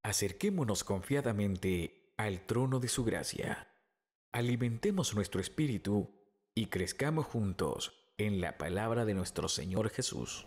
Acerquémonos confiadamente al trono de su gracia. Alimentemos nuestro espíritu y crezcamos juntos en la palabra de nuestro Señor Jesús.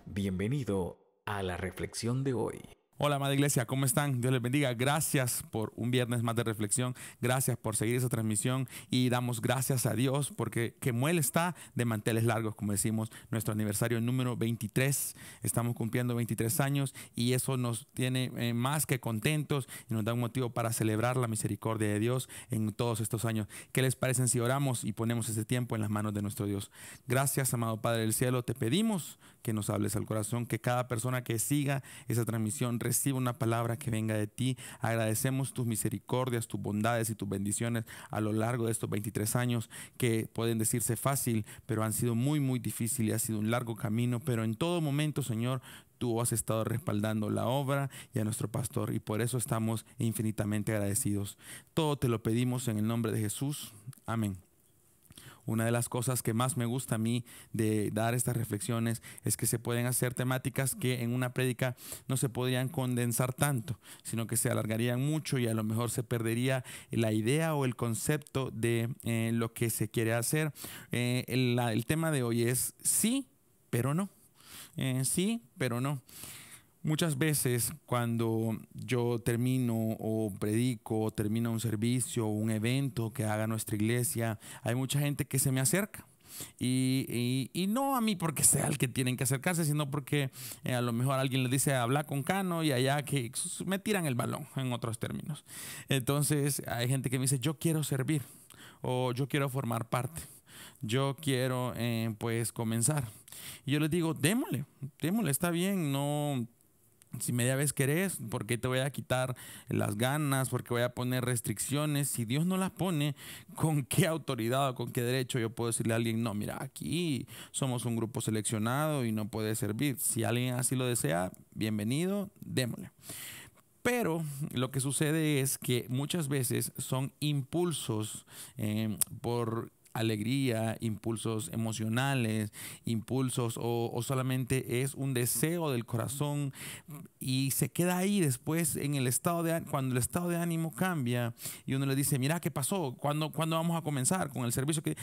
Bienvenido a la reflexión de hoy. Hola, amada iglesia, ¿cómo están? Dios les bendiga. Gracias por un viernes más de reflexión. Gracias por seguir esa transmisión y damos gracias a Dios porque Kemuel está de manteles largos, como decimos, nuestro aniversario número 23. Estamos cumpliendo 23 años y eso nos tiene más que contentos y nos da un motivo para celebrar la misericordia de Dios en todos estos años. ¿Qué les parece si oramos y ponemos ese tiempo en las manos de nuestro Dios? Gracias, amado Padre del cielo. Te pedimos que nos hables al corazón, que cada persona que siga esa transmisión reciba una palabra que venga de ti. Agradecemos tus misericordias, tus bondades y tus bendiciones a lo largo de estos 23 años que pueden decirse fácil, pero han sido muy difíciles y ha sido un largo camino, pero en todo momento, Señor, tú has estado respaldando la obra y a nuestro pastor y por eso estamos infinitamente agradecidos. Todo te lo pedimos en el nombre de Jesús. Amén. Una de las cosas que más me gusta a mí de dar estas reflexiones es que se pueden hacer temáticas que en una prédica no se podrían condensar tanto, sino que se alargarían mucho y a lo mejor se perdería la idea o el concepto de lo que se quiere hacer. El tema de hoy es sí, pero no. Sí, pero no. Muchas veces cuando yo termino o predico o termino un servicio o un evento que haga nuestra iglesia, hay mucha gente que se me acerca. Y no a mí porque sea el que tienen que acercarse, sino porque a lo mejor alguien le dice habla con Cano y allá que me tiran el balón, en otros términos. Entonces hay gente que me dice yo quiero servir o yo quiero formar parte. Yo quiero pues comenzar. Y yo les digo, démosle, está bien, no. Si media vez querés, ¿por qué te voy a quitar las ganas? ¿Por qué voy a poner restricciones? Si Dios no las pone, ¿con qué autoridad o con qué derecho yo puedo decirle a alguien, no, mira, aquí somos un grupo seleccionado y no puede servir? Si alguien así lo desea, bienvenido, démosle. Pero lo que sucede es que muchas veces son impulsos por alegría, impulsos emocionales, impulsos o solamente es un deseo del corazón y se queda ahí después en el estado de cuando el estado de ánimo cambia y uno le dice, mira, ¿qué pasó? ¿Cuándo vamos a comenzar con el servicio? Que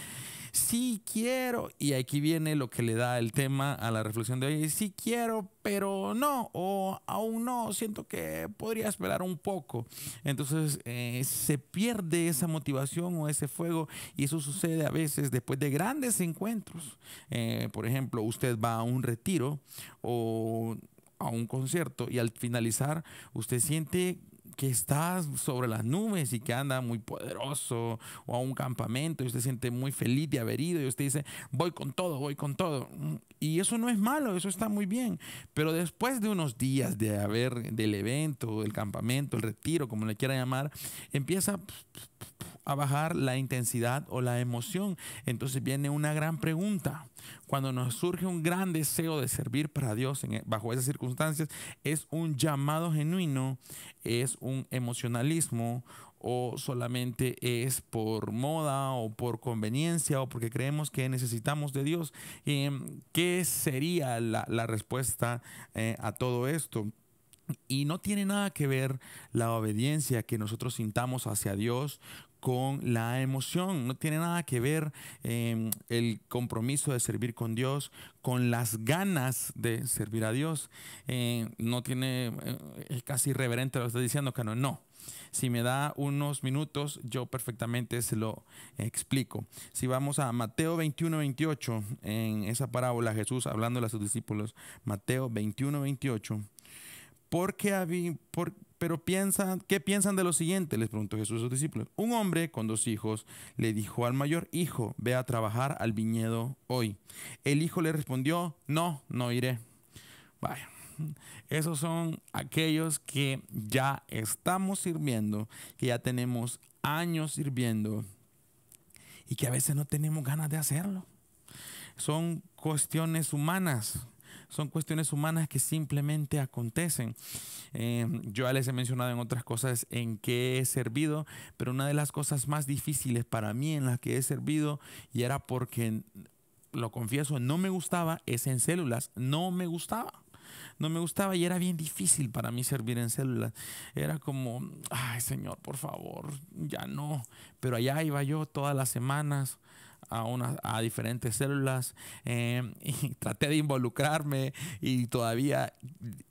sí quiero, y aquí viene lo que le da el tema a la reflexión de hoy, sí quiero, pero no, o aún no, siento que podría esperar un poco. Entonces se pierde esa motivación o ese fuego y eso sucede a veces después de grandes encuentros. Por ejemplo, usted va a un retiro o a un concierto y al finalizar usted siente que está sobre las nubes y que anda muy poderoso, o a un campamento y usted se siente muy feliz de haber ido y usted dice voy con todo, y eso no es malo, eso está muy bien, pero después de unos días del evento, del campamento, el retiro, como le quiera llamar, empieza a bajar la intensidad o la emoción. Entonces viene una gran pregunta. Cuando nos surge un gran deseo de servir para Dios bajo esas circunstancias, ¿es un llamado genuino? ¿Es un emocionalismo? ¿O solamente es por moda o por conveniencia o porque creemos que necesitamos de Dios? ¿Qué sería la respuesta a todo esto? Y no tiene nada que ver la obediencia que nosotros sintamos hacia Dios con la emoción. No tiene nada que ver el compromiso de servir con Dios con las ganas de servir a Dios. No tiene, es casi irreverente lo que estoy diciendo, que no. Si me da unos minutos, yo perfectamente se lo explico. Si vamos a Mateo 21:28, en esa parábola Jesús hablando a sus discípulos, Mateo 21:28. ¿Qué piensan de lo siguiente? Les preguntó Jesús a sus discípulos. Un hombre con 2 hijos le dijo al mayor: hijo, ve a trabajar al viñedo hoy. El hijo le respondió: no iré. Vaya, esos son aquellos que ya estamos sirviendo, que ya tenemos años sirviendo y que a veces no tenemos ganas de hacerlo. Son cuestiones humanas. Son cuestiones humanas que simplemente acontecen. Yo ya les he mencionado en otras cosas en que he servido, pero una de las cosas más difíciles para mí en las que he servido, y era porque, lo confieso, no me gustaba, es en células. No me gustaba. No me gustaba y era bien difícil para mí servir en células. Era como, ay Señor, por favor, ya no. Pero allá iba yo todas las semanas a diferentes células, y traté de involucrarme y todavía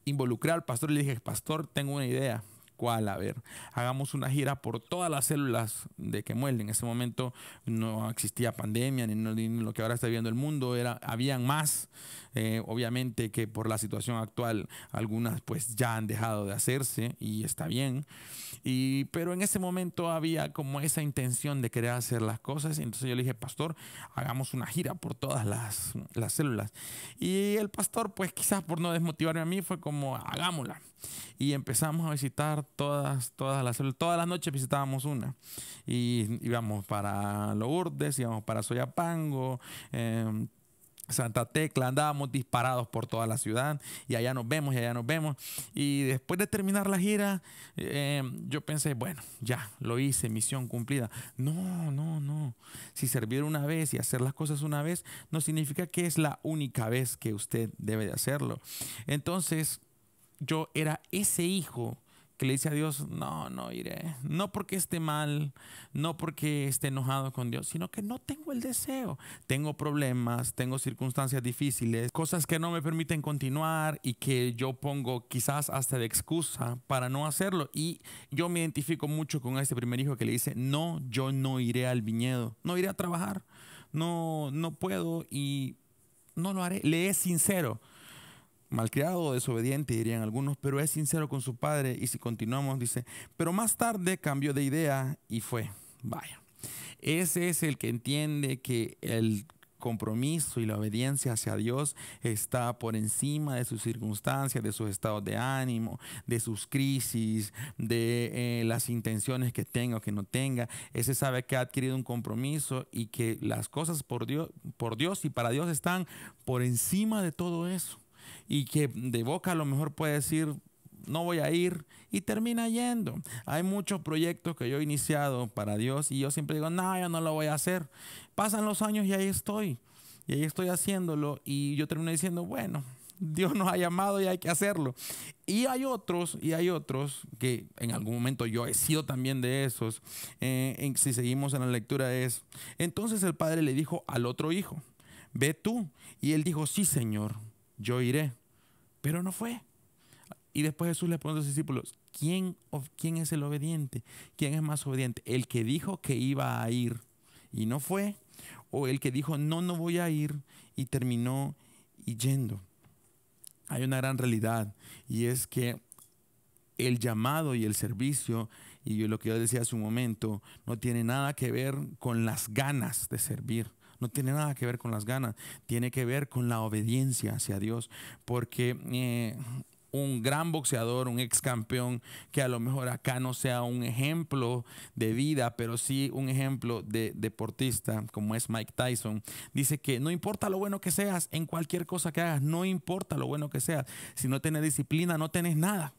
involucré al pastor y le dije, pastor, tengo una idea. ¿Cuál? A ver, hagamos una gira por todas las células de Kemuel. En ese momento no existía pandemia ni lo que ahora está viviendo el mundo. Habían más, obviamente que por la situación actual algunas pues ya han dejado de hacerse y está bien. Pero en ese momento había como esa intención de querer hacer las cosas. Entonces yo le dije, pastor, hagamos una gira por todas las células. Y el pastor, pues quizás por no desmotivarme a mí, fue como, hagámosla. Y empezamos a visitar todas las células. Todas las noches visitábamos una. Y íbamos para Lourdes, íbamos para Soyapango, Santa Tecla, andábamos disparados por toda la ciudad y allá nos vemos y allá nos vemos. Y después de terminar la gira, yo pensé, bueno, ya lo hice, misión cumplida. No, no, no. Si servir una vez y hacer las cosas una vez no significa que es la única vez que usted debe de hacerlo. Entonces yo era ese hijo que le dice a Dios, no, no iré. No porque esté mal, no porque esté enojado con Dios, sino que no tengo el deseo. Tengo problemas, tengo circunstancias difíciles, cosas que no me permiten continuar y que yo pongo quizás hasta de excusa para no hacerlo. Y yo me identifico mucho con este primer hijo que le dice, no, yo no iré al viñedo, no iré a trabajar, no, no puedo y no lo haré. Le es sincero. Malcriado o desobediente, dirían algunos, pero es sincero con su padre. Y si continuamos, dice, pero más tarde cambió de idea y fue. Vaya, ese es el que entiende que el compromiso y la obediencia hacia Dios está por encima de sus circunstancias, de sus estados de ánimo, de sus crisis, de las intenciones que tenga o que no tenga. Ese sabe que ha adquirido un compromiso y que las cosas por Dios y para Dios están por encima de todo eso. Y que de boca a lo mejor puede decir, no voy a ir, y termina yendo. Hay muchos proyectos que yo he iniciado para Dios y yo siempre digo, no, yo no lo voy a hacer. Pasan los años y ahí estoy. Y ahí estoy haciéndolo y yo termino diciendo, bueno, Dios nos ha llamado y hay que hacerlo. Y hay otros que en algún momento yo he sido también de esos. Si seguimos en la lectura es, entonces el padre le dijo al otro hijo, ve tú. Y él dijo, sí, Señor, yo iré, pero no fue. Y después Jesús le preguntó a sus discípulos, ¿quién es el obediente? ¿Quién es más obediente? ¿El que dijo que iba a ir y no fue? ¿O el que dijo, no, no voy a ir y terminó yendo? Hay una gran realidad y es que el llamado y el servicio, y lo que yo decía hace un momento, no tiene nada que ver con las ganas de servir. No tiene nada que ver con las ganas, tiene que ver con la obediencia hacia Dios, porque un gran boxeador, un ex campeón, que a lo mejor acá no sea un ejemplo de vida, pero sí un ejemplo de deportista, como es Mike Tyson, dice que no importa lo bueno que seas, en cualquier cosa que hagas, no importa lo bueno que seas, si no tienes disciplina, no tienes nada.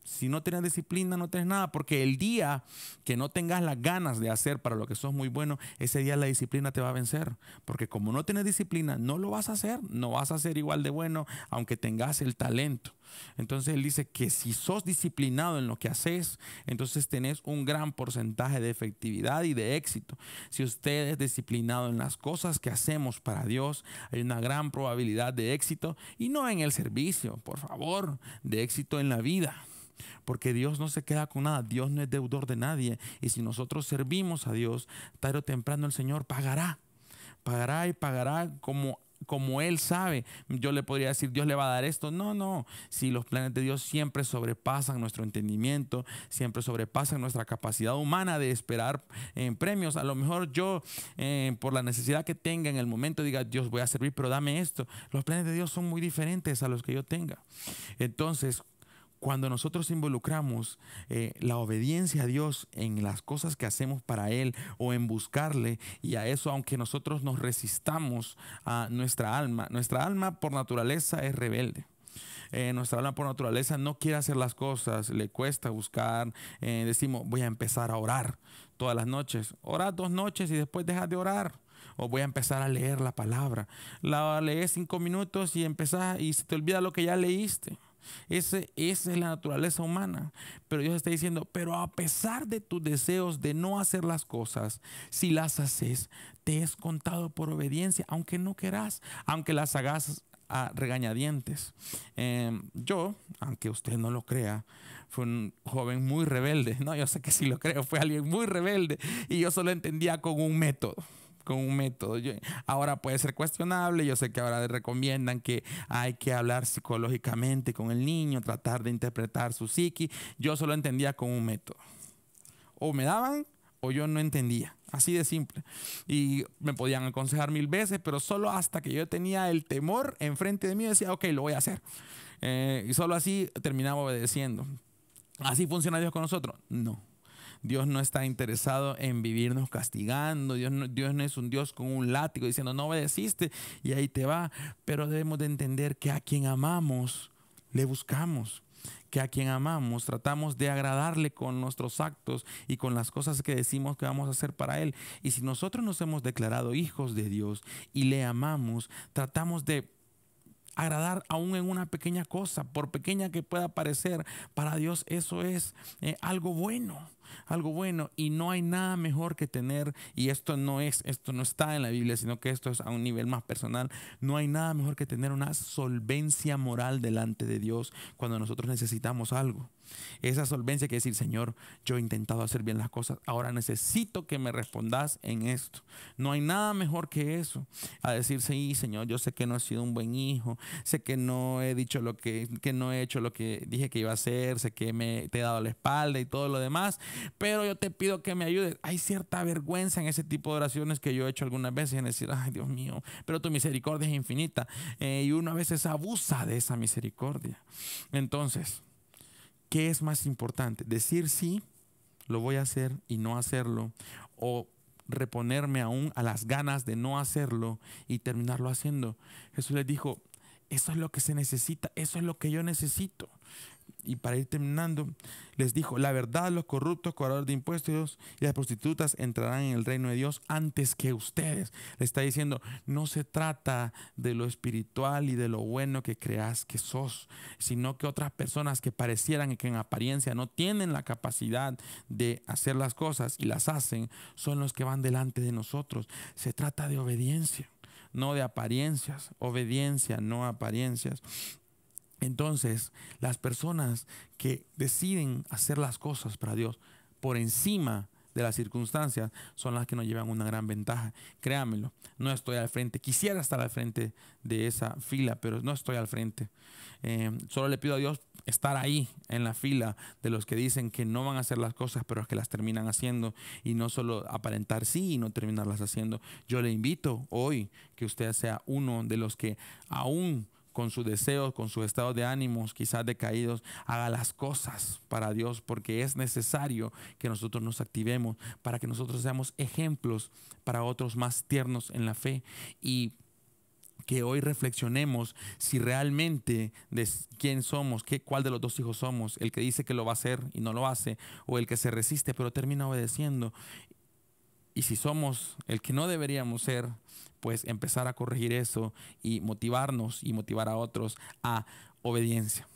Si no tienes disciplina, no tienes nada, porque el día que no tengas las ganas de hacer para lo que sos muy bueno, ese día la disciplina te va a vencer, porque como no tienes disciplina, no lo vas a hacer, no vas a ser igual de bueno, aunque tengas el talento. Entonces él dice que si sos disciplinado en lo que haces, entonces tenés un gran porcentaje de efectividad y de éxito. Si usted es disciplinado en las cosas que hacemos para Dios, hay una gran probabilidad de éxito, y no en el servicio, por favor, de éxito en la vida. Porque Dios no se queda con nada, Dios no es deudor de nadie. Y si nosotros servimos a Dios, tarde o temprano el Señor pagará. Pagará y pagará como Él sabe. Yo le podría decir, Dios le va a dar esto. No, no. Si los planes de Dios siempre sobrepasan nuestro entendimiento, siempre sobrepasan nuestra capacidad humana de esperar premios. A lo mejor yo, por la necesidad que tenga en el momento, diga, Dios, voy a servir, pero dame esto. Los planes de Dios son muy diferentes a los que yo tenga. Entonces, cuando nosotros involucramos la obediencia a Dios en las cosas que hacemos para Él o en buscarle, y a eso aunque nosotros nos resistamos a nuestra alma por naturaleza es rebelde. Nuestra alma por naturaleza no quiere hacer las cosas, le cuesta buscar, decimos voy a empezar a orar todas las noches, orar 2 noches y después dejas de orar. O voy a empezar a leer la palabra. La lees 5 minutos y empezás y se te olvida lo que ya leíste. Esa es la naturaleza humana. Pero Dios está diciendo, pero a pesar de tus deseos de no hacer las cosas, si las haces, te es contado por obediencia, aunque no querás, aunque las hagas a regañadientes. Yo, aunque usted no lo crea, fui un joven muy rebelde. No, yo sé que sí lo creo, fue alguien muy rebelde y yo solo entendía con un método. Ahora puede ser cuestionable. Yo sé que ahora recomiendan que hay que hablar psicológicamente con el niño, tratar de interpretar su psiqui. Yo solo entendía con un método. O me daban o yo no entendía. Así de simple. Y me podían aconsejar 1000 veces, pero solo hasta que yo tenía el temor enfrente de mí decía, ok, lo voy a hacer. Y solo así terminaba obedeciendo. ¿Así funciona Dios con nosotros? No. Dios no está interesado en vivirnos castigando. Dios no es un Dios con un látigo diciendo no obedeciste y ahí te va. Pero debemos de entender que a quien amamos le buscamos, que a quien amamos tratamos de agradarle con nuestros actos y con las cosas que decimos que vamos a hacer para Él. Y si nosotros nos hemos declarado hijos de Dios y le amamos, tratamos de agradar aún en una pequeña cosa, por pequeña que pueda parecer. Para Dios eso es algo bueno. Algo bueno, y no hay nada mejor que tener, y esto no está en la Biblia, sino que esto es a un nivel más personal. No hay nada mejor que tener una solvencia moral delante de Dios cuando nosotros necesitamos algo. Esa solvencia quiere decir, Señor, yo he intentado hacer bien las cosas, ahora necesito que me respondas en esto. No hay nada mejor que eso, a decir, sí, Señor, yo sé que no he sido un buen hijo, sé que no he dicho que no he hecho lo que dije que iba a hacer, sé que te he dado la espalda y todo lo demás, pero yo te pido que me ayudes. Hay cierta vergüenza en ese tipo de oraciones que yo he hecho algunas veces, en decir, ay, Dios mío, pero tu misericordia es infinita, y uno a veces abusa de esa misericordia. Entonces, ¿qué es más importante? Decir sí, lo voy a hacer y no hacerlo, o reponerme aún a las ganas de no hacerlo y terminarlo haciendo. Jesús les dijo, eso es lo que se necesita, eso es lo que yo necesito. Y para ir terminando, les dijo, la verdad, los corruptos, cobradores de impuestos y las prostitutas entrarán en el reino de Dios antes que ustedes. Le está diciendo, no se trata de lo espiritual y de lo bueno que creas que sos, sino que otras personas que parecieran que en apariencia no tienen la capacidad de hacer las cosas y las hacen, son los que van delante de nosotros. Se trata de obediencia, no de apariencias. Obediencia, no apariencias. Entonces, las personas que deciden hacer las cosas para Dios por encima de las circunstancias son las que nos llevan una gran ventaja. Créanmelo, no estoy al frente. Quisiera estar al frente de esa fila, pero no estoy al frente. Solo le pido a Dios estar ahí en la fila de los que dicen que no van a hacer las cosas, pero es que las terminan haciendo, y no solo aparentar sí y no terminarlas haciendo. Yo le invito hoy que usted sea uno de los que aún con sus deseos, con sus estados de ánimos quizás decaídos, haga las cosas para Dios, porque es necesario que nosotros nos activemos para que nosotros seamos ejemplos para otros más tiernos en la fe, y que hoy reflexionemos si realmente de quién somos, cuál de los dos hijos somos, el que dice que lo va a hacer y no lo hace, o el que se resiste pero termina obedeciendo. Y si somos el que no deberíamos ser, pues empezar a corregir eso y motivarnos y motivar a otros a obediencia.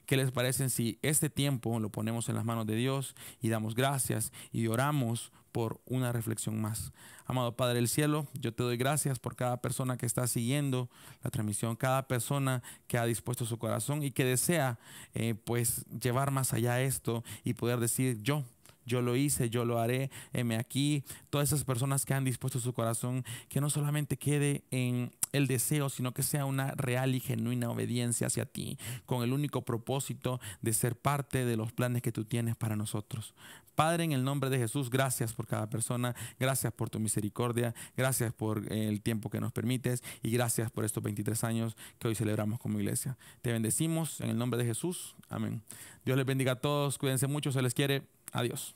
¿Qué les parece si este tiempo lo ponemos en las manos de Dios y damos gracias y oramos por una reflexión más? Amado Padre del Cielo, yo te doy gracias por cada persona que está siguiendo la transmisión, cada persona que ha dispuesto su corazón y que desea pues llevar más allá esto y poder decir yo lo hice, yo lo haré, heme aquí. Todas esas personas que han dispuesto su corazón, que no solamente quede en el deseo, sino que sea una real y genuina obediencia hacia ti, con el único propósito de ser parte de los planes que tú tienes para nosotros. Padre, en el nombre de Jesús, gracias por cada persona, gracias por tu misericordia, gracias por el tiempo que nos permites y gracias por estos 23 años que hoy celebramos como iglesia. Te bendecimos en el nombre de Jesús. Amén. Dios les bendiga a todos, cuídense mucho, se les quiere. Adiós.